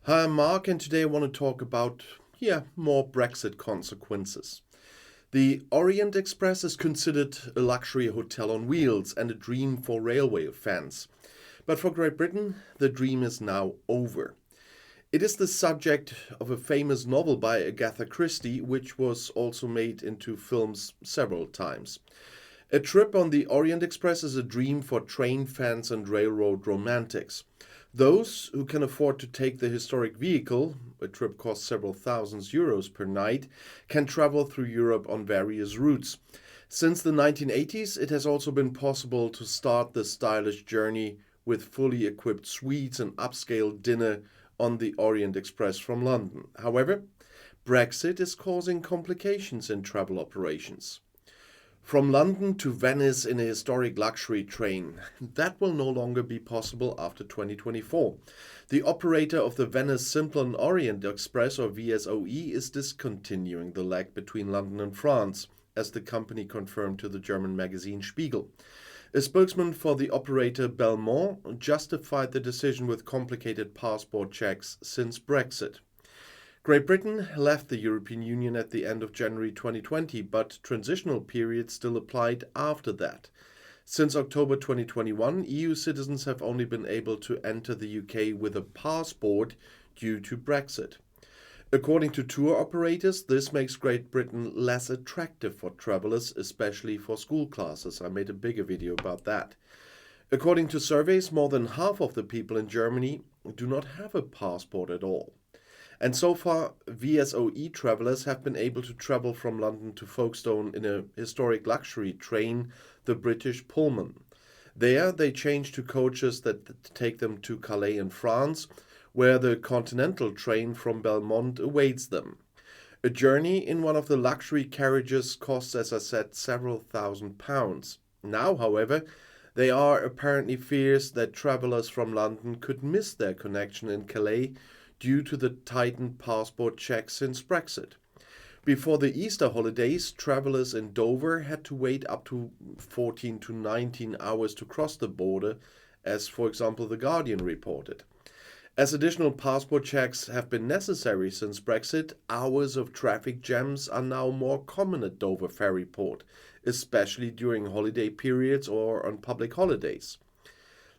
Hi, I'm Mark, and today I want to talk about, more Brexit consequences. The Orient Express is considered a luxury hotel on wheels and a dream for railway fans. But for Great Britain, the dream is now over. It is the subject of a famous novel by Agatha Christie, which was also made into films several times. A trip on the Orient Express is a dream for train fans and railroad romantics. Those who can afford to take the historic vehicle, a trip costs several thousands euros per night, can travel through Europe on various routes. Since the 1980s, it has also been possible to start the stylish journey with fully equipped suites and upscale dinner on the Orient Express from London. However, Brexit is causing complications in travel operations. From London to Venice in a historic luxury train. That will no longer be possible after 2024. The operator of the Venice Simplon Orient Express, or VSOE, is discontinuing the leg between London and France, as the company confirmed to the German magazine Spiegel. A spokesman for the operator Belmont justified the decision with complicated passport checks since Brexit. Great Britain left the European Union at the end of January 2020, but transitional periods still applied after that. Since October 2021, EU citizens have only been able to enter the UK with a passport due to Brexit. According to tour operators, this makes Great Britain less attractive for travelers, especially for school classes. I made a bigger video about that. According to surveys, more than half of the people in Germany do not have a passport at all. And so far, VSOE travelers have been able to travel from London to Folkestone in a historic luxury train, the British Pullman. There, they change to coaches that take them to Calais in France, where the Continental train from Belmont awaits them. A journey in one of the luxury carriages costs, as I said, several £1,000s. Now, however, there are apparently fears that travelers from London could miss their connection in Calais due to the tightened passport checks since Brexit. Before the Easter holidays, travelers in Dover had to wait up to 14 to 19 hours to cross the border, as, for example, The Guardian reported. As additional passport checks have been necessary since Brexit, hours of traffic jams are now more common at Dover Ferry Port, especially during holiday periods or on public holidays.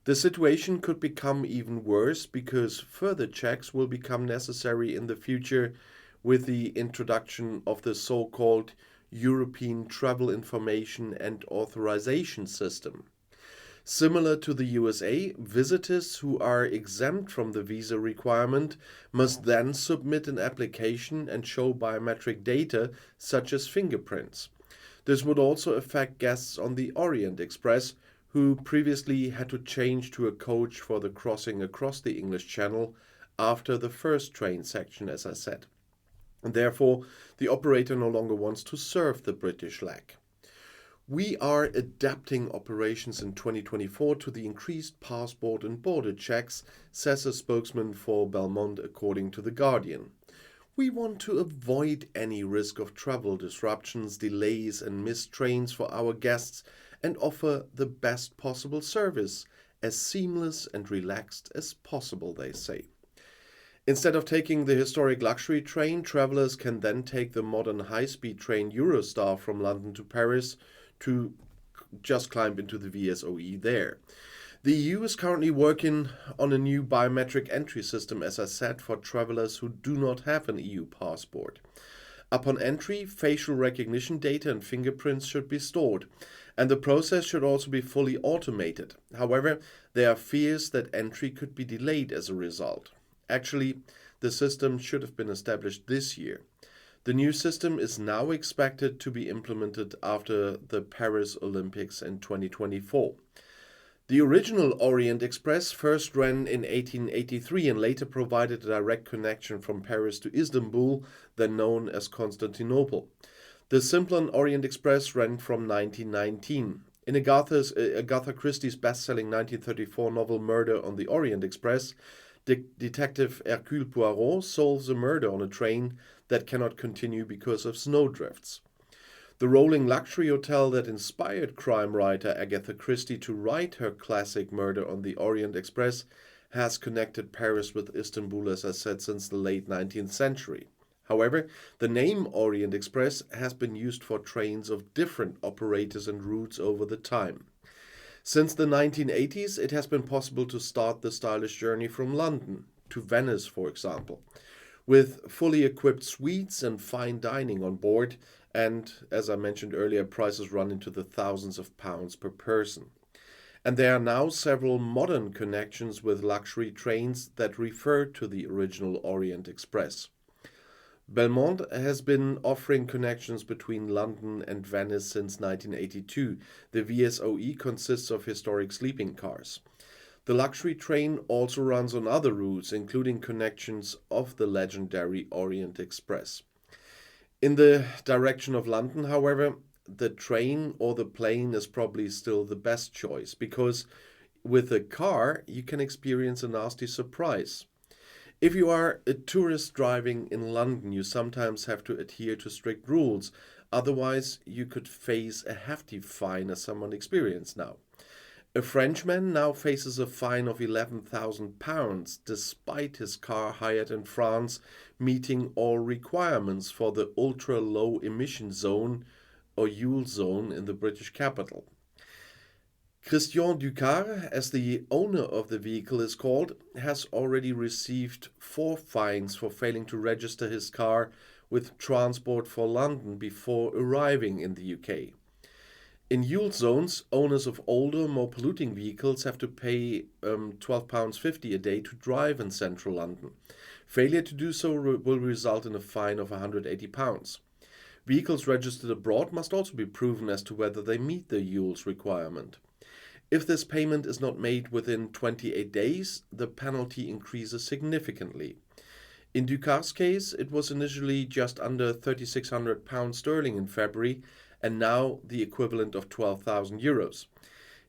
The situation could become even worse because further checks will become necessary in the future with the introduction of the so-called European Travel Information and Authorization System. Similar to the USA, visitors who are exempt from the visa requirement must then submit an application and show biometric data such as fingerprints. This would also affect guests on the Orient Express, who previously had to change to a coach for the crossing across the English Channel after the first train section, as I said. And therefore, the operator no longer wants to serve the British leg. We are adapting operations in 2024 to the increased passport and border checks, says a spokesman for Belmont, according to The Guardian. We want to avoid any risk of travel disruptions, delays, and missed trains for our guests and offer the best possible service, as seamless and relaxed as possible, they say. Instead of taking the historic luxury train, travelers can then take the modern high-speed train Eurostar from London to Paris to just climb into the VSOE there. The EU is currently working on a new biometric entry system, as I said, for travelers who do not have an EU passport. Upon entry, facial recognition data and fingerprints should be stored, and the process should also be fully automated. However, there are fears that entry could be delayed as a result. Actually, the system should have been established this year. The new system is now expected to be implemented after the Paris Olympics in 2024. The original Orient Express first ran in 1883 and later provided a direct connection from Paris to Istanbul, then known as Constantinople. The Simplon Orient Express ran from 1919. In Agatha Christie's best-selling 1934 novel Murder on the Orient Express, Detective Hercule Poirot solves a murder on a train that cannot continue because of snowdrifts. The rolling luxury hotel that inspired crime writer Agatha Christie to write her classic Murder on the Orient Express has connected Paris with Istanbul, as I said, since the late 19th century. However, the name Orient Express has been used for trains of different operators and routes over the time. Since the 1980s, it has been possible to start the stylish journey from London to Venice, for example, with fully equipped suites and fine dining on board, and as I mentioned earlier, prices run into the thousands of pounds per person. And there are now several modern connections with luxury trains that refer to the original Orient Express. Belmont has been offering connections between London and Venice since 1982. The VSOE consists of historic sleeping cars. The luxury train also runs on other routes, including connections of the legendary Orient Express. In the direction of London, however, the train or the plane is probably still the best choice, because with a car you can experience a nasty surprise. If you are a tourist driving in London, you sometimes have to adhere to strict rules. Otherwise, you could face a hefty fine, as someone experienced now. A Frenchman now faces a fine of £11,000 despite his car hired in France meeting all requirements for the ultra-low emission zone or UL zone in the British capital. Christian Ducard, as the owner of the vehicle is called, has already received 4 fines for failing to register his car with Transport for London before arriving in the UK. In UL zones, owners of older, more polluting vehicles have to pay £12.50 a day to drive in central London. Failure to do so will result in a fine of £180. Vehicles registered abroad must also be proven as to whether they meet the UL's requirement. If this payment is not made within 28 days, the penalty increases significantly. In Ducard's case, it was initially just under £3,600 sterling in February, and now the equivalent of €12,000.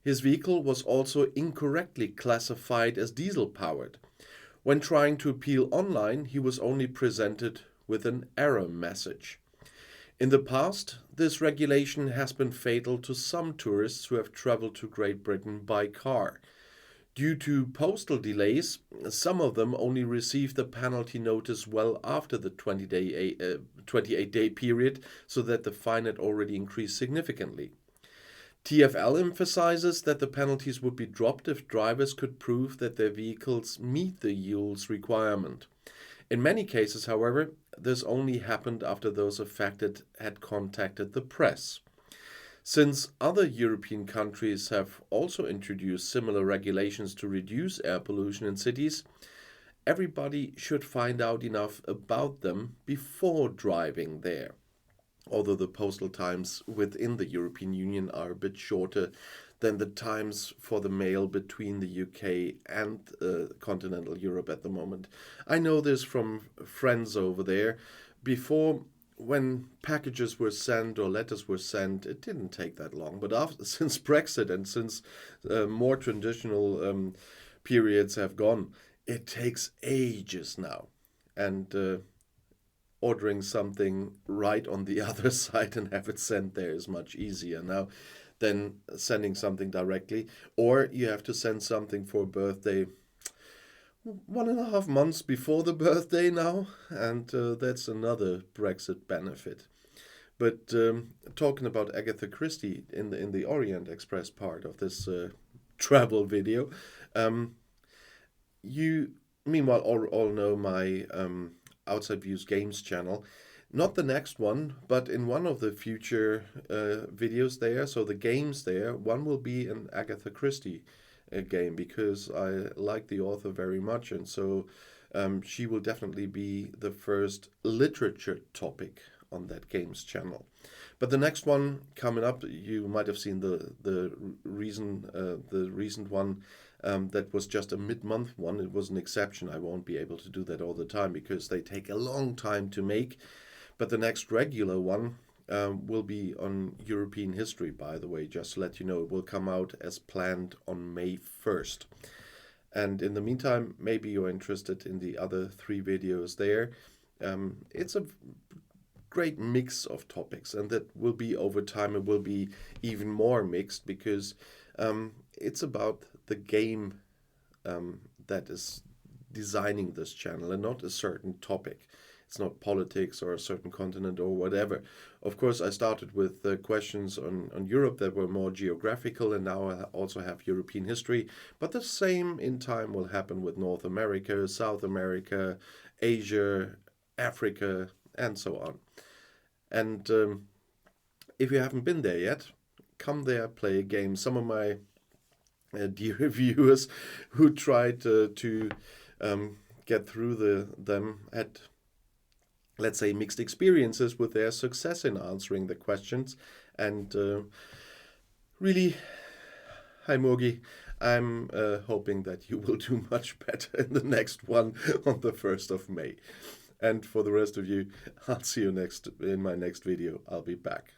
His vehicle was also incorrectly classified as diesel-powered. When trying to appeal online, he was only presented with an error message. In the past, this regulation has been fatal to some tourists who have traveled to Great Britain by car. Due to postal delays, some of them only received the penalty notice well after the 28-day period, so that the fine had already increased significantly. TfL emphasizes that the penalties would be dropped if drivers could prove that their vehicles meet the UL's requirement. In many cases, however, this only happened after those affected had contacted the press. Since other European countries have also introduced similar regulations to reduce air pollution in cities, everybody should find out enough about them before driving there. Although the postal times within the European Union are a bit shorter than the times for the mail between the UK and continental Europe at the moment. I know this from friends over there. Before, when packages were sent or letters were sent, it didn't take that long. But since Brexit and since more traditional periods have gone, it takes ages now. And ordering something right on the other side and have it sent there is much easier now than sending something directly. Or you have to send something for a birthday 1.5 months before the birthday now, and that's another Brexit benefit. But talking about Agatha Christie in the Orient Express part of this travel video, you meanwhile all know my Outside Views Games channel. Not the next one, but in one of the future videos there, so the games there, one will be an Agatha Christie game, because I like the author very much, and so she will definitely be the first literature topic on that games channel. But the next one coming up, you might have seen the recent one that was just a mid-month one. It was an exception. I won't be able to do that all the time because they take a long time to make. But the next regular one will be on European history, by the way, just to let you know. It will come out as planned on May 1st. And in the meantime, maybe you're interested in the other 3 videos there. It's a great mix of topics, and that will be over time. It will be even more mixed because it's about the game that is designing this channel and not a certain topic. It's not politics or a certain continent or whatever. Of course, I started with questions on Europe that were more geographical, and now I also have European history. But the same in time will happen with North America, South America, Asia, Africa, and so on. And if you haven't been there yet, come there, play a game. Some of my dear viewers who tried to get through them had, let's say, mixed experiences with their success in answering the questions. And really, hi Mogi, I'm hoping that you will do much better in the next one on the 1st of May. And for the rest of you, I'll see you in my next video. I'll be back.